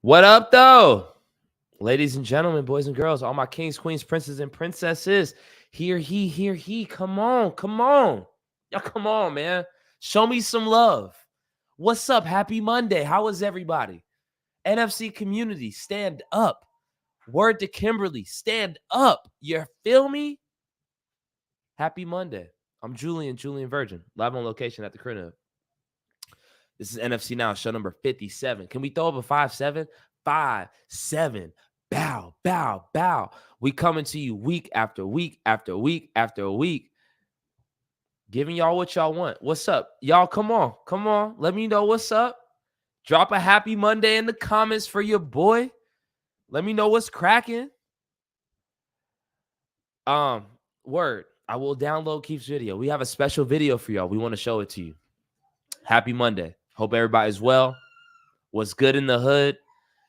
What up, though? Ladies and gentlemen, boys and girls, all my kings, queens, princes, and princesses. Here he. Come on. Y'all, come on, man. Show me some love. What's up? Happy Monday. How is everybody? NFC community, stand up. Word to Kimberly, stand up. You feel me? Happy Monday. I'm Julian Virgin, live on location at the crib. This is NFC Now, show number 57. Can we throw up a 5-7? 5-7. Bow. We coming to you week after week after week after week, giving y'all what y'all want. What's up? Y'all, come on. Let me know what's up. Drop a happy Monday in the comments for your boy. Let me know what's cracking. Word. I will download Keith's video. We have a special video for y'all. We want to show it to you. Happy Monday. Hope everybody's well. What's good in the hood?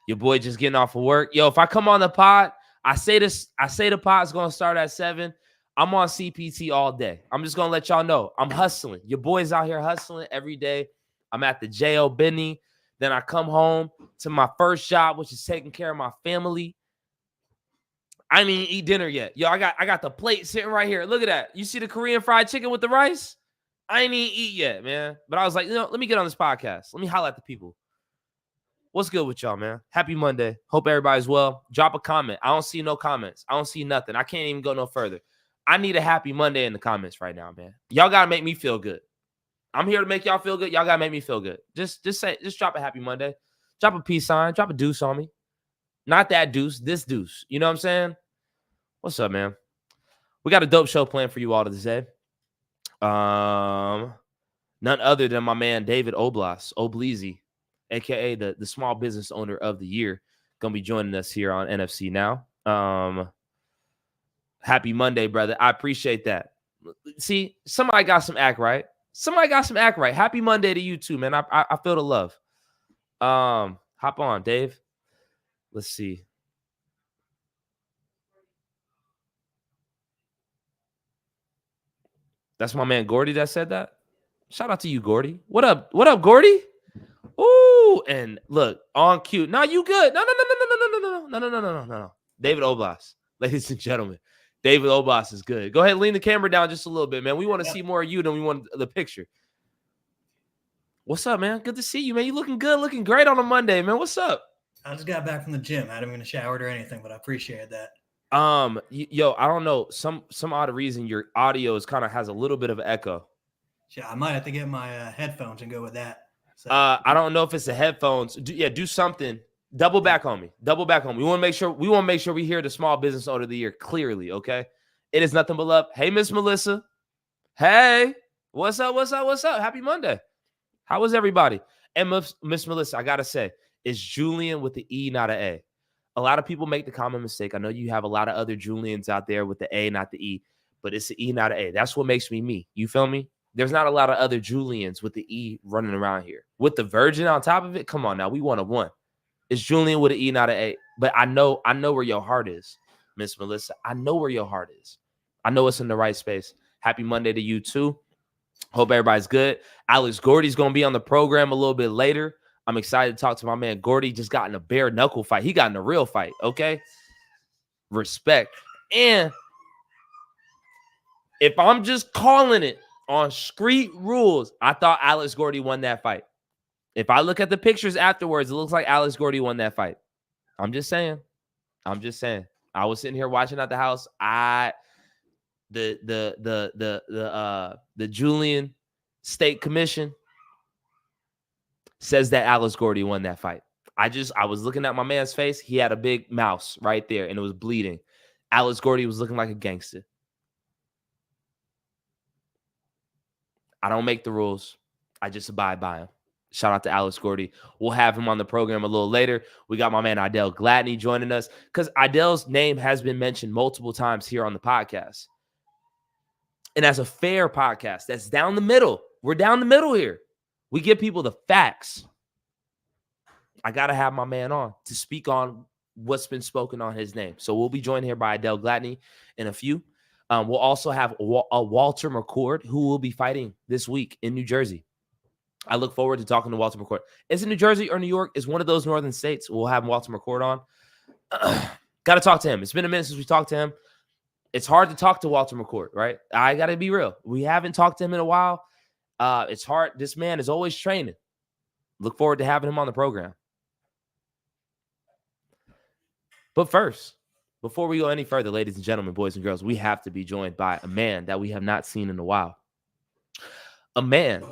Your boy just getting off of work. Yo, if I come on the pod, I say the pod's going to start at 7. I'm on CPT all day. I'm just going to let y'all know. I'm hustling. Your boy's out here hustling every day. I'm at the J.O. Benny. Then I come home to my first job, which is taking care of my family. I didn't even eat dinner yet. Yo, I got the plate sitting right here. Look at that. You see the Korean fried chicken with the rice? I ain't even eat yet, man. But I was like, let me get on this podcast. Let me holler at the people. What's good with y'all, man? Happy Monday. Hope everybody's well. Drop a comment. I don't see no comments. I don't see nothing. I can't even go no further. I need a happy Monday in the comments right now, man. Y'all got to make me feel good. I'm here to make y'all feel good. Y'all got to make me feel good. Just drop a happy Monday. Drop a peace sign. Drop a deuce on me. Not that deuce, this deuce. You know what I'm saying? What's up, man? We got a dope show planned for you all today. None other than my man David Oblas, Obleasy, aka the small business owner of the year, gonna be joining us here on NFC Now. Happy Monday, brother. I appreciate that. See, somebody got some act right. Happy Monday to you too, man. I feel the love. Hop on, Dave. Let's see. That's my man Gordy that said that. Shout out to you, Gordy. What up, Gordy? Ooh, and look, on cue. No, you good. No. David Oblas, ladies and gentlemen. David Oblas is good. Go ahead and lean the camera down just a little bit, man. We want to see more of you than we want the picture. What's up, man? Good to see you, man. You looking good, looking great on a Monday, man. What's up? I just got back from the gym. I haven't even showered or anything, but I appreciate that. Yo, I don't know. Some odd reason your audio is kind of has a little bit of echo. Yeah, I might have to get my headphones and go with that. So, I don't know if it's the headphones. Do something. Double back on me. We want to make sure we hear the small business owner of the year clearly. Okay, it is nothing but love. Hey, Miss Melissa. Hey, what's up? Happy Monday. How was everybody? And Miss Melissa, I gotta say, it's Julian with the E, not an A. A lot of people make the common mistake. I know you have a lot of other Julians out there with the A, not the E, but it's the E, not an A. That's what makes me me. You feel me? There's not a lot of other Julians with the E running around here. With the Virgin on top of it, come on now. We 1-1. It's Julian with an E, not an A. But I know where your heart is, Miss Melissa. I know where your heart is. I know it's in the right space. Happy Monday to you too. Hope everybody's good. Alex Gordy's going to be on the program a little bit later. I'm excited to talk to my man Gordy. Just got in a bare knuckle fight. He got in a real fight, okay? Respect. And if I'm just calling it on street rules, I thought Alex Gordy won that fight. If I look at the pictures afterwards, it looks like Alex Gordy won that fight. I'm just saying. I was sitting here watching at the house. The Julian State Commission says that Alex Gordy won that fight. I was looking at my man's face. He had a big mouse right there, and it was bleeding. Alex Gordy was looking like a gangster. I don't make the rules. I just abide by them. Shout out to Alex Gordy. We'll have him on the program a little later. We got my man Idell Gladney joining us because Idell's name has been mentioned multiple times here on the podcast. And as a fair podcast, that's down the middle. We're down the middle here. We give people the facts. I got to have my man on to speak on what's been spoken on his name. So we'll be joined here by Idell Gladney in a few. We'll also have a Walter McCord who will be fighting this week in New Jersey. I look forward to talking to Walter McCord. Is it New Jersey or New York? Is one of those northern states. We'll have Walter McCord on. Got to talk to him. It's been a minute since we talked to him. It's hard to talk to Walter McCord, right? I got to be real. We haven't talked to him in a while. It's hard. This man is always training. Look forward to having him on the program. But first, before we go any further, ladies and gentlemen, boys and girls, we have to be joined by a man that we have not seen in a while. A man.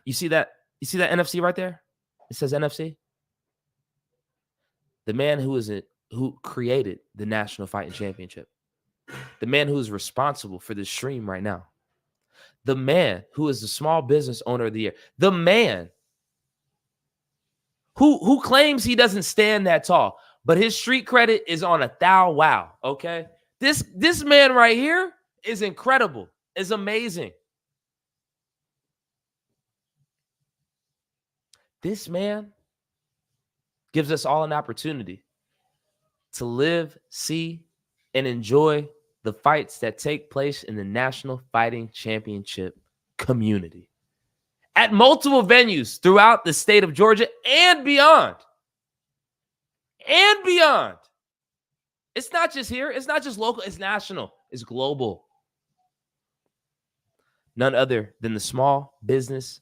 You see that NFC right there? It says NFC. The man who created the National Fighting Championship. The man who is responsible for this stream right now. The man who is the small business owner of the year. The man who claims he doesn't stand that tall, but his street credit is on 1,000 wow, okay? This man right here is incredible. Is amazing. This man gives us all an opportunity to live, see, and enjoy the fights that take place in the National Fighting Championship community at multiple venues throughout the state of Georgia and beyond. And beyond. It's not just here. It's not just local. It's national. It's global. None other than the small business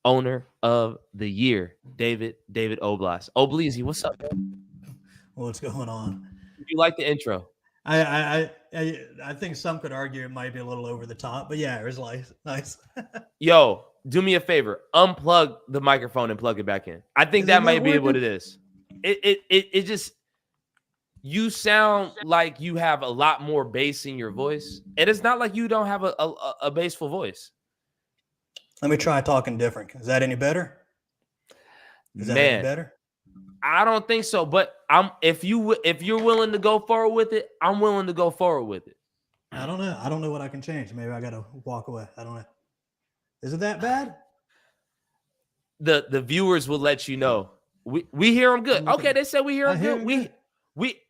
owner of the year, David Oblas. Obleasy, what's up, man? What's going on? Did you like the intro? I think some could argue it might be a little over the top, but yeah, it was nice. Yo, do me a favor. Unplug the microphone and plug it back in. I think that might be what it is. It just, you sound like you have a lot more bass in your voice. And it's not like you don't have a bassful voice. Let me try talking different. Is that any better? Is that any better? I don't think so, but if you're willing to go forward with it, I'm willing to go forward with it. I don't know. I don't know what I can change. Maybe I got to walk away. I don't know. Is it that bad? The viewers will let you know. We hear them good. Okay, they said we hear them good.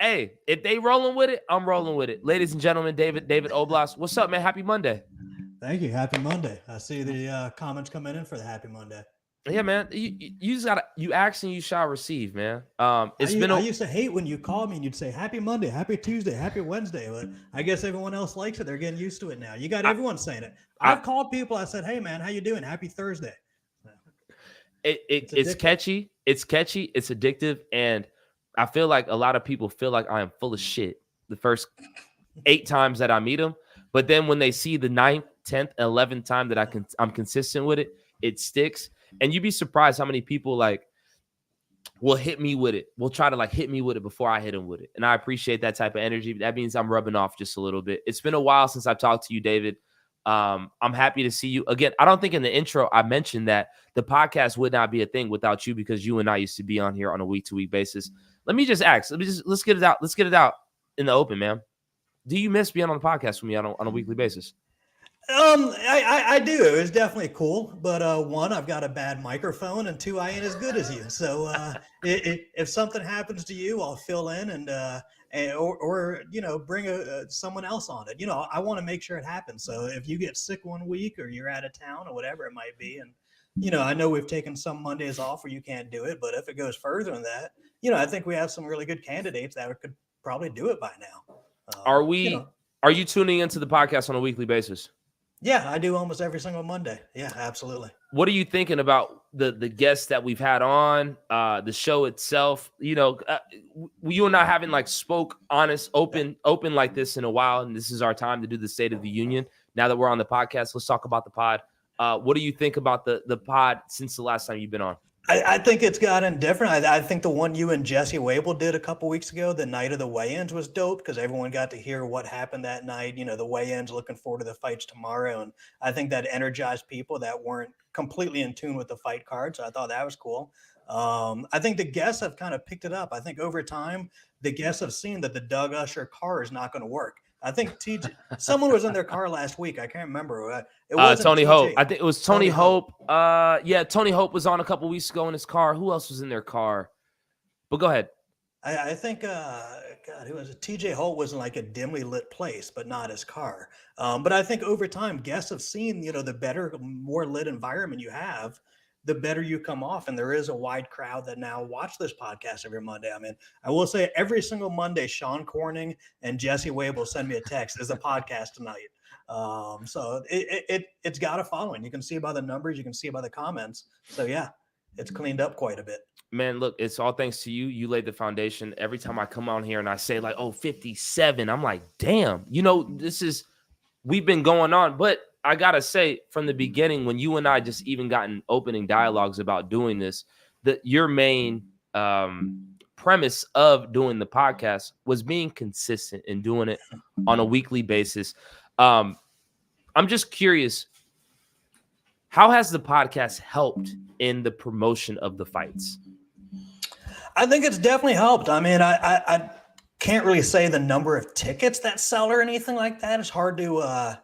Hey, if they rolling with it, I'm rolling with it. Ladies and gentlemen, David Oblas, what's up, man? Happy Monday. Thank you. Happy Monday. I see the comments coming in for the Happy Monday. Yeah, man. You just gotta, you ask and you shall receive, man. I used to hate when you called me and you'd say Happy Monday, Happy Tuesday, Happy Wednesday. But I guess everyone else likes it. They're getting used to it now. You got everyone saying it. I've called people. I said, hey man, how you doing? Happy Thursday. It's catchy. It's catchy. It's addictive. And I feel like a lot of people feel like I am full of shit the first 8 times that I meet them. But then when they see the 9th, 10th, 11th time that I'm consistent with it, it sticks. And you'd be surprised how many people will hit me with it. Will try to hit me with it before I hit them with it. And I appreciate that type of energy. That means I'm rubbing off just a little bit. It's been a while since I've talked to you, David. I'm happy to see you again. I don't think in the intro I mentioned that the podcast would not be a thing without you, because you and I used to be on here on a week-to-week basis. Let me just ask. Let's get it out. Let's get it out in the open, man. Do you miss being on the podcast with me on a weekly basis? I do. It was definitely cool, but 1, I've got a bad microphone, and 2, I ain't as good as you. So if something happens to you, I'll fill in or bring someone else on it. I want to make sure it happens. So if you get sick one week or you're out of town or whatever it might be, and I know we've taken some Mondays off where you can't do it, but if it goes further than that, I think we have some really good candidates that could probably do it by now. Are you tuning into the podcast on a weekly basis? Yeah, I do almost every single Monday. Yeah, absolutely. What are you thinking about the guests that we've had on, the show itself? You and I haven't spoke honest, open like this in a while, and this is our time to do the State of the Union. Now that we're on the podcast, let's talk about the pod. What do you think about the pod since the last time you've been on? I think it's gotten different. I think the one you and Jesse Wable did a couple weeks ago, the night of the weigh-ins, was dope because everyone got to hear what happened that night. The weigh-ins, looking forward to the fights tomorrow. And I think that energized people that weren't completely in tune with the fight card. So I thought that was cool. I think the guests have kind of picked it up. I think over time, the guests have seen that the Doug Usher car is not going to work. I think someone was in their car last week. I can't remember. It wasn't Tony TJ. Hope. I think it was Tony Hope. Yeah, Tony Hope was on a couple weeks ago in his car. Who else was in their car? But go ahead. I think, God, who was it? TJ Holt was in like a dimly lit place, but not his car. But I think over time, guests have seen, the better, more lit environment you have, the better you come off. And there is a wide crowd that now watch this podcast every Monday. I mean, I will say every single Monday, Sean Corning and Jesse Wable send me a text. There's a podcast tonight. So it's got a following. You can see by the numbers, you can see by the comments. So yeah, it's cleaned up quite a bit. Man, look, it's all thanks to you. You laid the foundation. Every time I come on here and I say like, oh, 57, I'm like, damn, we've been going on. But I got to say from the beginning, when you and I just even gotten opening dialogues about doing this, that your main premise of doing the podcast was being consistent and doing it on a weekly basis. I'm just curious, how has the podcast helped in the promotion of the fights? I think it's definitely helped. I mean, I can't really say the number of tickets that sell or anything like that. It's hard to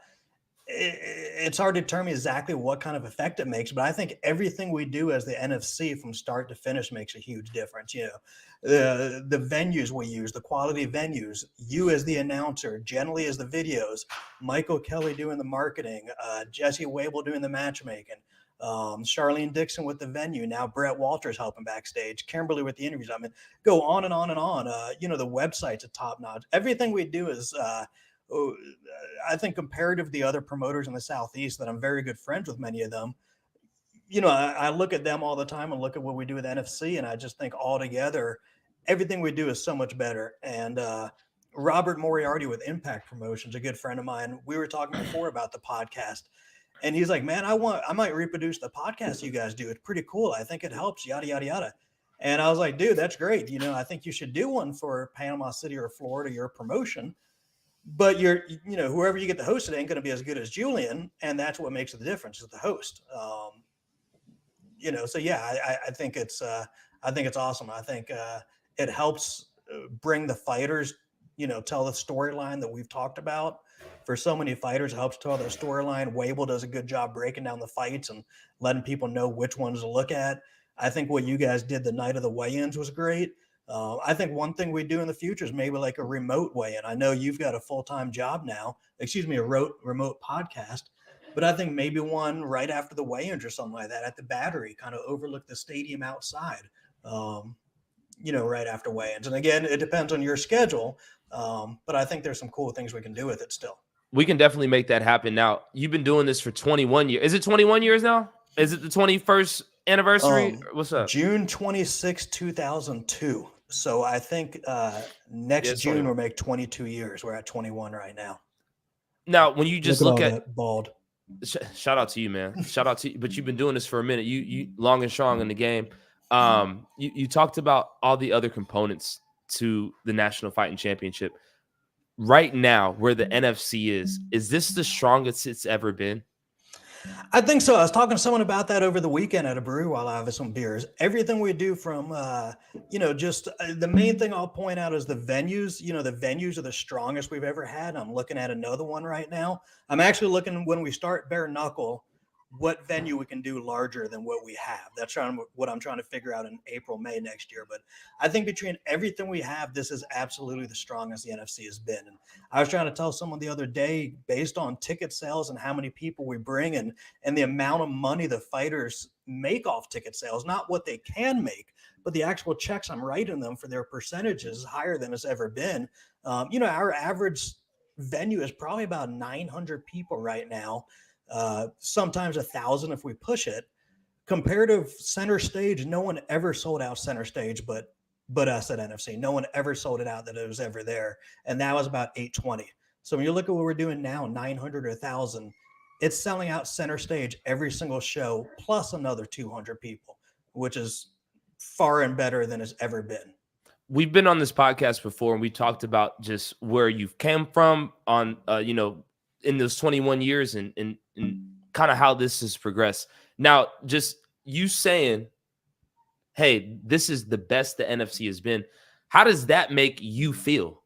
determine exactly what kind of effect it makes. But I think everything we do as the NFC from start to finish makes a huge difference. The venues we use, the quality venues, you as the announcer, generally as the videos, Michael Kelly doing the marketing, Jesse Wable doing the matchmaking. Charlene Dixon with the venue. Now Brett Walters helping backstage. Kimberly with the interviews. I mean, go on and on and on. The website's a top notch. Everything we do is, I think, comparative to the other promoters in the Southeast that I'm very good friends with many of them. I look at them all the time and look at what we do with NFC, and I just think altogether, everything we do is so much better. And Robert Moriarty with Impact Promotions, a good friend of mine, we were talking before about the podcast. And he's like, man, I might reproduce the podcast you guys do. It's pretty cool. I think it helps, yada, yada, yada. And I was like, dude, that's great. I think you should do one for Panama City or Florida, your promotion. But whoever you get to host it ain't going to be as good as Julian. And that's what makes the difference is the host. So yeah, I think it's awesome. I think it helps bring the fighters, tell the storyline that we've talked about. For so many fighters, it helps tell their storyline. Wable does a good job breaking down the fights and letting people know which ones to look at. I think what you guys did the night of the weigh-ins was great. I think one thing we do in the future is maybe like a remote weigh-in. I know you've got a full-time job now, a remote podcast, but I think maybe one right after the weigh-ins or something like that at the Battery, kind of overlook the stadium outside, right after weigh-ins. And again, it depends on your schedule, but I think there's some cool things we can do with it still. We can definitely make that happen. Now, you've been doing this for 21 years. Is it 21 years now? Is it the 21st anniversary? What's up? June 26, 2002. So I think next June we'll make 22 years. We're at 21 right now. Now, when you just look at that bald. Shout out to you, man. Shout out to you. But you've been doing this for a minute. You long and strong in the game. You talked about all the other components to the National Fighting Championship. Right now, where the NFC is this the strongest it's ever been? I think so. I was talking to someone about that over the weekend at a brewery while I have some beers. Everything we do from, the main thing I'll point out is the venues. The venues are the strongest we've ever had. I'm looking at another one right now. I'm actually looking when we start bare knuckle, what venue we can do larger than what we have. That's what I'm trying to figure out in April, May next year. But I think between everything we have, this is absolutely the strongest the NFC has been. And I was trying to tell someone the other day, based on ticket sales and how many people we bring and the amount of money the fighters make off ticket sales, not what they can make, but the actual checks I'm writing them for their percentages is higher than it's ever been. Our average venue is probably about 900 people right now. Sometimes 1,000 if we push it. Compared to center stage, no one ever sold out center stage, but us at NFC. No one ever sold it out that it was ever there, and that was about 820. So when you look at what we're doing now, 900 or 1,000, it's selling out center stage every single show, plus another 200 people, which is far and better than it's ever been. We've been on this podcast before, and we talked about just where you've came from on, in those 21 years and kind of how this has progressed. Now, just you saying, hey, this is the best the NFC has been. How does that make you feel?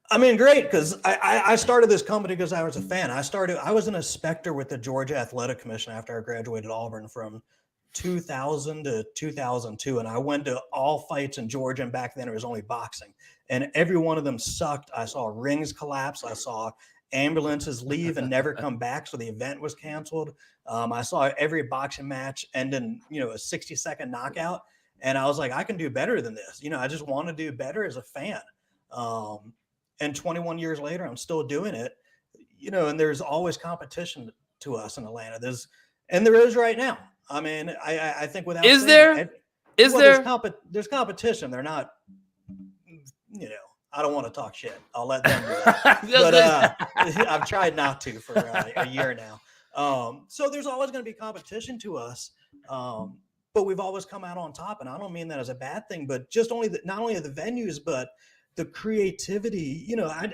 I mean, great, because I started this company because I was a fan. I was an inspector with the Georgia Athletic Commission after I graduated Auburn from 2000 to 2002, and I went to all fights in Georgia, and back then it was only boxing, and every one of them sucked. I saw rings collapse. I saw ambulances leave and never come back, so the event was canceled. I saw every boxing match end in, a 60-second knockout, and I was like, I can do better than this. I just want to do better as a fan. And 21 years later, I'm still doing it. And there's always competition to us in Atlanta. There is right now. I mean, I think without there's competition. They're not, I don't want to talk shit. I'll let them do that. But I've tried not to for a year now. So there's always going to be competition to us. But we've always come out on top. And I don't mean that as a bad thing, but just not only the venues, but the creativity.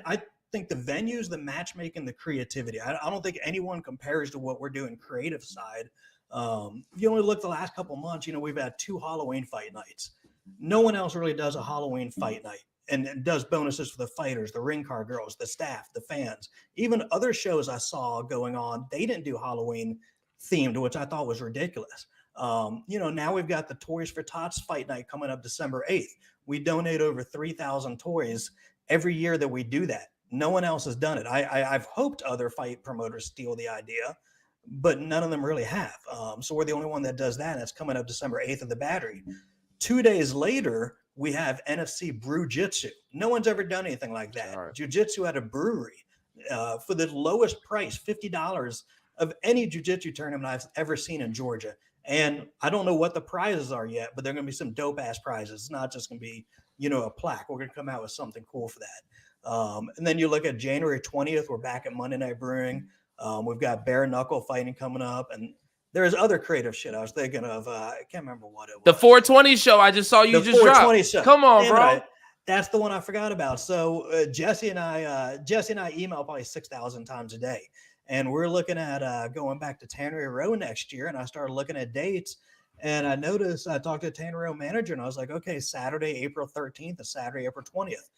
I think the venues, the matchmaking, the creativity. I don't think anyone compares to what we're doing creative side. You only look the last couple months, we've had 2 Halloween fight nights. No one else really does a Halloween fight night and does bonuses for the fighters, the ring car girls, the staff, the fans. Even other shows I saw going on, they didn't do Halloween themed, which I thought was ridiculous. Now we've got the Toys for Tots fight night coming up December 8th. We donate over 3,000 toys every year that we do that. No one else has done it. I've hoped other fight promoters steal the idea, but none of them really have. So we're the only one that does that. And it's coming up December 8th at the Battery. 2 days later, we have NFC Brew Jitsu. No one's ever done anything like that. Right. Jiu-jitsu at a brewery for the lowest price, $50 of any jiu-jitsu tournament I've ever seen in Georgia. And I don't know what the prizes are yet, but they're going to be some dope-ass prizes. It's not just going to be, a plaque. We're going to come out with something cool for that. And then you look at January 20th, we're back at Monday Night Brewing. We've got bare knuckle fighting coming up, and there's other creative shit I was thinking of. I can't remember what it was. The 420 show. I just saw you just drop. Show. Come on, bro. That's the one I forgot about. So Jesse and I email probably 6,000 times a day, and we're looking at going back to Tannery Row next year. And I started looking at dates, and I noticed I talked to the Tannery Row manager, and I was like, okay, Saturday, April 13th, and Saturday, April 20th.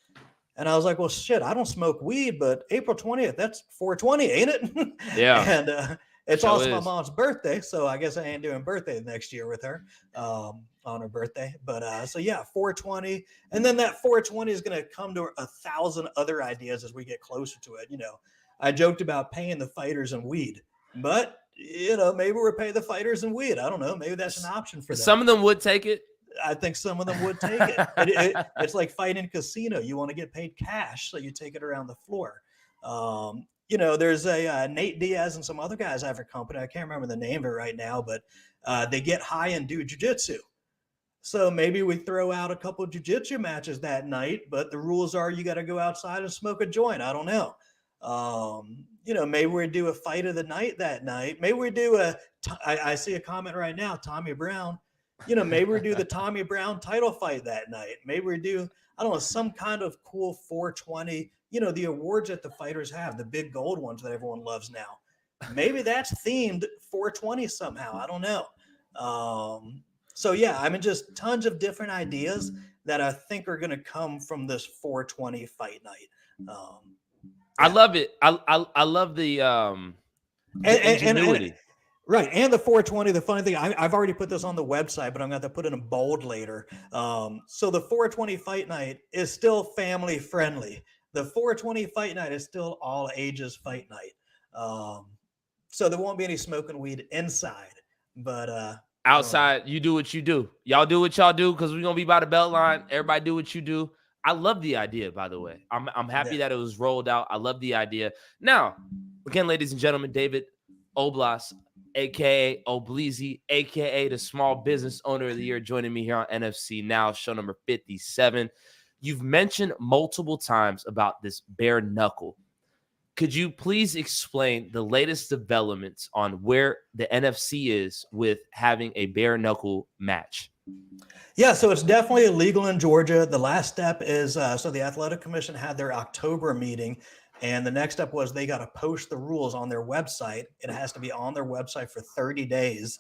And I was like, well, shit, I don't smoke weed, but April 20th, that's 420, ain't it? Yeah. And it's also my mom's birthday, so I guess I ain't doing birthday next year with her on her birthday. But so yeah, 420. And then that 420 is going to come to 1,000 other ideas as we get closer to it. I joked about paying the fighters in weed, but, maybe we're paying the fighters in weed. I don't know. Maybe that's an option for them. Some of them would take it. I think some of them would take it. It's like fighting a casino. You want to get paid cash, so you take it around the floor. There's a Nate Diaz and some other guys I have a company. I can't remember the name of it right now, but they get high and do jiu-jitsu. So maybe we throw out a couple of jiu-jitsu matches that night, but the rules are you got to go outside and smoke a joint. I don't know. Maybe we do a fight of the night that night. Maybe we do I see a comment right now, Tommy Brown. Maybe we do the Tommy Brown title fight that night. Maybe we do, I don't know, some kind of cool 420, the awards that the fighters have, the big gold ones that everyone loves now. Maybe that's themed 420 somehow. I don't know. So yeah, I mean, just tons of different ideas that I think are going to come from this 420 fight night. I love it. I love the ingenuity. Right. And the 420, the funny thing, I've already put this on the website, but I'm going to put it in bold later. So the 420 fight night is still family friendly. The 420 fight night is still all ages fight night. So there won't be any smoking weed inside, but outside, you do what you do. Y'all do what y'all do, because we're going to be by the belt line. Everybody do what you do. I love the idea, by the way. I'm happy that it was rolled out. I love the idea. Now, again, ladies and gentlemen, David Oblas, a.k.a. Oblizi, a.k.a. the Small Business Owner of the Year, joining me here on NFC Now, show number 57. You've mentioned multiple times about this bare knuckle. Could you please explain the latest developments on where the NFC is with having a bare knuckle match? Yeah, so it's definitely illegal in Georgia. The last step is, so the Athletic Commission had their October meeting, and the next step was they got to post the rules on their website. It has to be on their website for 30 days,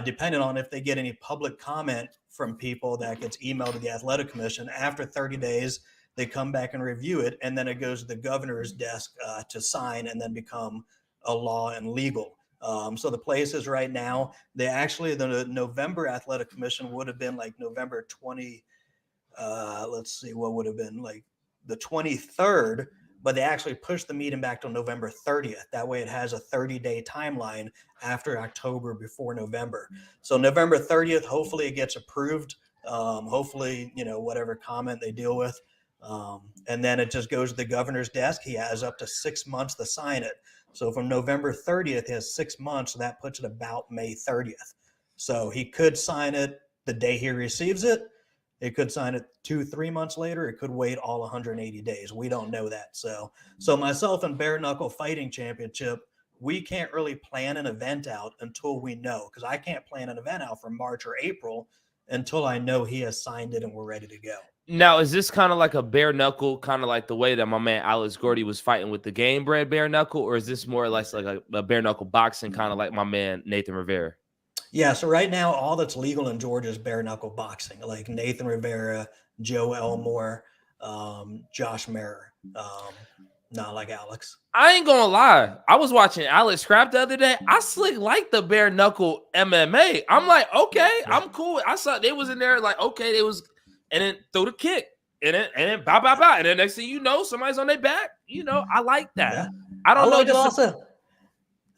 depending on if they get any public comment from people that gets emailed to the Athletic Commission. After 30 days, they come back and review it, and then it goes to the governor's desk to sign and then become a law and legal. So the places right now, the November Athletic Commission would have been like November 20. Let's see, what would have been like the 23rd, but they actually pushed the meeting back to November 30th. That way it has a 30-day timeline after October, before November. So November 30th, hopefully it gets approved. Hopefully, whatever comment they deal with. And then it just goes to the governor's desk. He has up to 6 months to sign it. So from November 30th, he has 6 months. So that puts it about May 30th. So he could sign it the day he receives it. It could sign it 2-3 months later. It could wait all 180 days. We don't know that. So myself and Bare Knuckle Fighting Championship, we can't really plan an event out until we know, because I can't plan an event out for March or April until I know he has signed it and we're ready to go. Now, is this kind of like a bare knuckle, kind of like the way that my man Alex Gordy was fighting with the game bred bare knuckle, or is this more or less like a bare knuckle boxing, kind of like my man Nathan Rivera? Yeah, so right now, all that's legal in Georgia is bare knuckle boxing, like Nathan Rivera, Joe Elmore, Josh Mayer, not like Alex. I ain't gonna lie. I was watching Alex Scrap the other day. I slick like the bare knuckle MMA. I'm like, okay, Yeah. I'm cool. I saw they was in there like, okay, they was, and then throw the kick, and then bow, and then next thing you know, somebody's on their back. I like that. Yeah. I don't know. Also,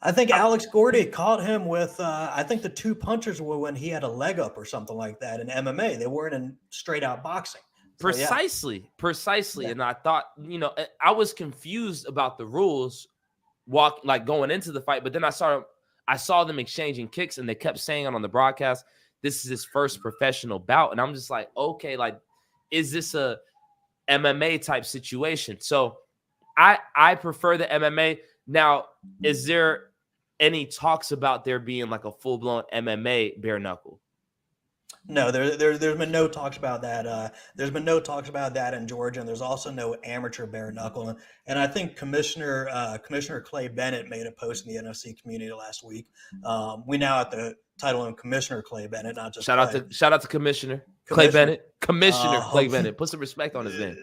I think Alex Gordy caught him with, I think the two punches were when he had a leg up or something like that in MMA. They weren't in straight out boxing. So, Precisely. Yeah. And I thought, I was confused about the rules going into the fight, but then I saw them exchanging kicks, and they kept saying it on the broadcast, this is his first professional bout. And I'm just like, okay, like, is this a MMA type situation? So I prefer the MMA. Now, is there any talks about there being like a full-blown MMA bare knuckle? No, there's been no talks about that. There's been no talks about that in Georgia, and there's also no amateur bare knuckle. And I think Commissioner Clay Bennett made a post in the NFC community last week. We now have to title him Commissioner Clay Bennett, not just shout out to Commissioner Clay Bennett. Commissioner Clay Bennett. Put some respect on his name.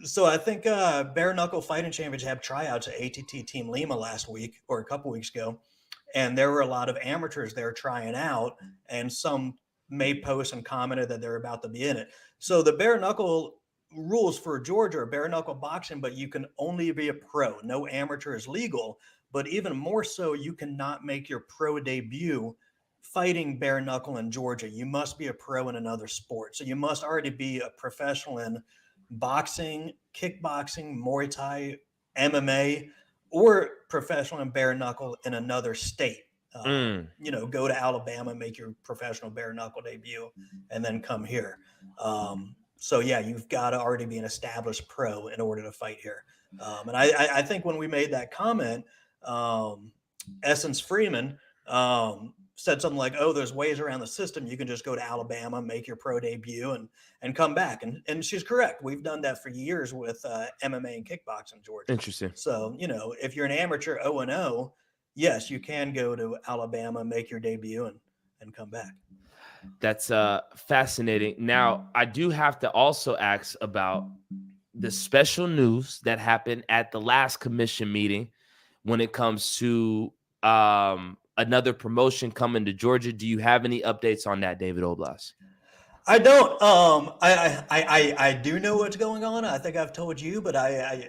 So I think Bare Knuckle Fighting Championship had tryouts at ATT Team Lima last week or a couple weeks ago, and there were a lot of amateurs there trying out, and some made posts and commented that they're about to be in it. So the bare knuckle rules for Georgia are bare knuckle boxing, but you can only be a pro. No amateur is legal, but even more so, you cannot make your pro debut fighting bare knuckle in Georgia. You must be a pro in another sport. So you must already be a professional in boxing, kickboxing, Muay Thai, MMA, or professional in bare knuckle in another state. Go to Alabama, make your professional bare knuckle debut, and then come here. So yeah, you've got to already be an established pro in order to fight here. And I think when we made that comment, Essence Freeman said something like, "Oh, there's ways around the system. You can just go to Alabama, make your pro debut, and come back." And she's correct. We've done that for years with MMA and kickboxing in Georgia. Interesting. So if you're an amateur 0-0. Yes, you can go to Alabama, make your debut, and come back. That's fascinating. Now, I do have to also ask about the special news that happened at the last commission meeting when it comes to another promotion coming to Georgia. Do you have any updates on that, David Oblas? I don't. I do know what's going on. I think I've told you, but I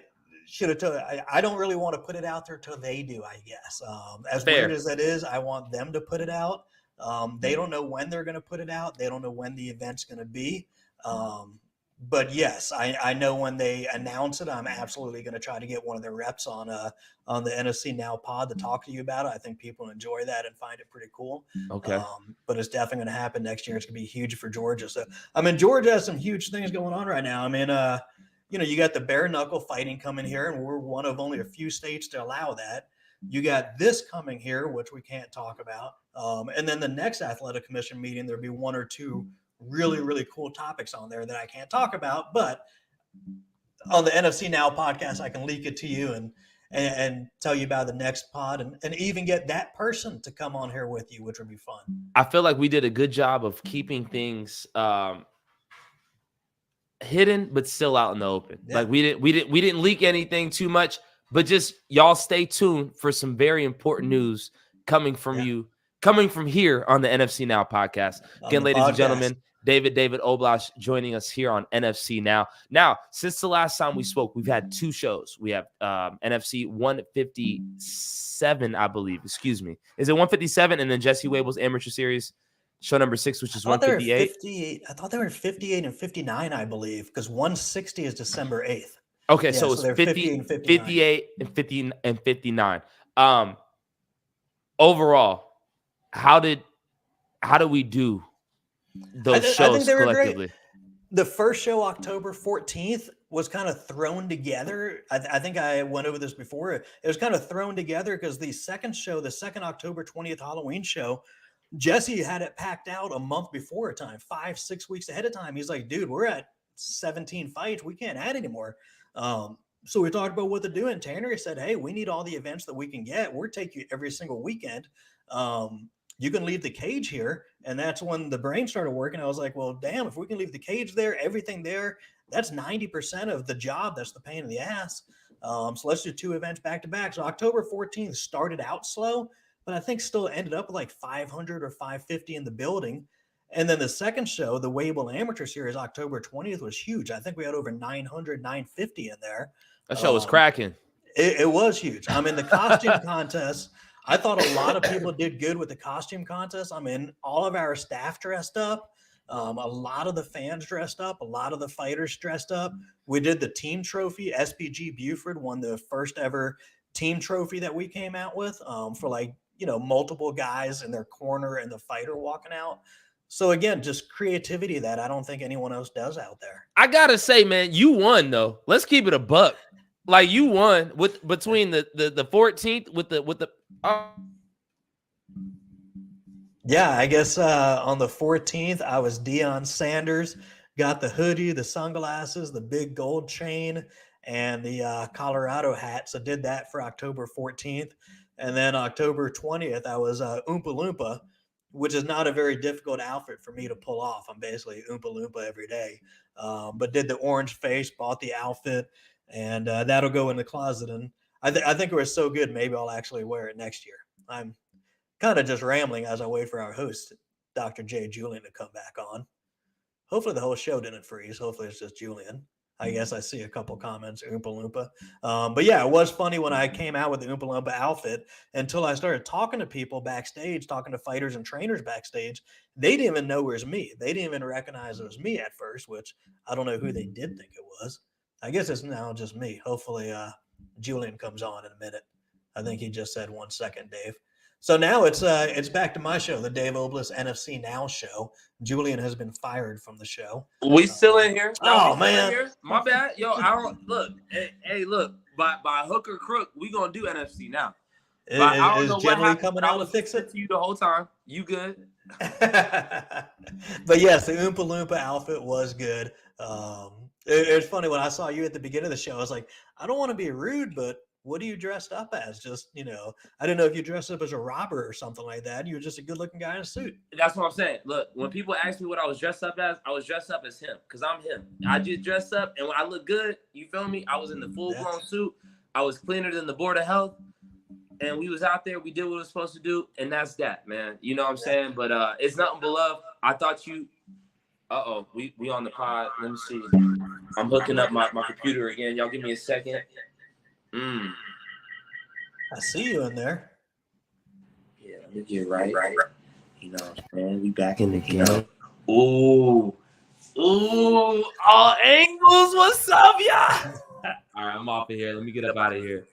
should have told. I don't really want to put it out there till they do, I guess. As Fair. Weird as that is, I want them to put it out. They don't know when they're going to put it out. They don't know when the event's going to be. But yes, I know when they announce it, I'm absolutely going to try to get one of their reps on the Nfc Now pod to talk to you about it. I think people enjoy that and find it pretty cool. Okay. But it's definitely going to happen next year. It's going to be huge for Georgia. So, Georgia has some huge things going on right now. You got the bare knuckle fighting coming here, and we're one of only a few states to allow that. You got this coming here, which we can't talk about. And then the next athletic commission meeting, there'll be one or two really, really cool topics on there that I can't talk about. But on the NFC Now podcast, I can leak it to you and tell you about the next pod and even get that person to come on here with you, which would be fun. I feel like we did a good job of keeping things hidden but still out in the open. Yeah. Like we didn't leak anything too much, but just y'all stay tuned for some very important news coming from you, coming from here on the NFC Now podcast. Again, ladies and gentlemen, David Oblas joining us here on NFC Now. Now, since the last time we spoke, we've had 2 shows. We have NFC 157, I believe. Excuse me. Is it 157? And then Jesse Wable's Amateur Series, show number 6, which is 158. I thought they were 58 and 59, I believe, because 160 is December 8th. Okay, so it's 58 and 59. Overall, how did we do those shows collectively? The first show, October 14th, was kind of thrown together. I think I went over this before. It was kind of thrown together because the second show, the second October 20th Halloween show, Jesse had it packed out a month before time, 5-6 weeks ahead of time. He's like, dude, we're at 17 fights. We can't add anymore. So we talked about what to do. And Tanner said, hey, we need all the events that we can get. We'll take you every single weekend. You can leave the cage here. And that's when the brain started working. I was like, well, damn, if we can leave the cage there, everything there, that's 90% of the job. That's the pain in the ass. So let's do 2 events back to back. So October 14th started out slow, but I think still ended up with like 500 or 550 in the building. And then the second show, the Wable Amateur Series, October 20th, was huge. I think we had over 900, 950 in there. That show was cracking. It was huge. I mean, the costume contest, I thought a lot of people did good with the costume contest. I mean, all of our staff dressed up. A lot of the fans dressed up. A lot of the fighters dressed up. We did the team trophy. SPG Buford won the first ever team trophy that we came out with for like, multiple guys in their corner and the fighter walking out. So again, just creativity that I don't think anyone else does out there. I gotta say, man, you won though. Let's keep it a buck. Like you won between the 14th with the. Yeah, I guess on the 14th I was Deion Sanders. Got the hoodie, the sunglasses, the big gold chain, and the Colorado hat. So did that for October 14th, and then October 20th I was Oompa Loompa, which is not a very difficult outfit for me to pull off. I'm basically Oompa Loompa every day. But did the orange face, bought the outfit, and that'll go in the closet. And I think it was so good, maybe I'll actually wear it next year. I'm kind of just rambling as I wait for our host, Dr. J. Julian, to come back on. Hopefully the whole show didn't freeze. Hopefully it's just Julian. I guess I see a couple comments, Oompa Loompa. But yeah, it was funny when I came out with the Oompa Loompa outfit until I started talking to people backstage, talking to fighters and trainers backstage. They didn't even know it was me. They didn't even recognize it was me at first, which I don't know who they did think it was. I guess it's now just me. Hopefully Julian comes on in a minute. I think he just said 1 second, Dave. So now it's back to my show, the Dave Oblas NFC Now Show. Julian has been fired from the show. We still in here? No, man. Here? My bad. Yo, I don't look. Hey, look. By hook or crook, we gonna do NFC now. I don't know generally coming out to fix it to you the whole time. You good? But yes, the Oompa Loompa outfit was good. It was funny when I saw you at the beginning of the show. I was like, I don't want to be rude, but what are you dressed up as? Just, I didn't know if you dressed up as a robber or something like that. You were just a good-looking guy in a suit. That's what I'm saying. Look, when people ask me what I was dressed up as, I was dressed up as him because I'm him. I just dressed up, and when I look good, you feel me? I was in the full-blown suit. I was cleaner than the Board of Health, and we was out there. We did what we were supposed to do, and that's that, man. You know what I'm saying? But it's nothing but love. I thought you – we on the pod. Let me see. I'm hooking up my computer again. Y'all give me a second. I see you in there. Yeah, let me get right. You know what I'm saying? We back in the game. Ooh, all angles. What's up, y'all? All right, I'm off of here. Let me get up out of here.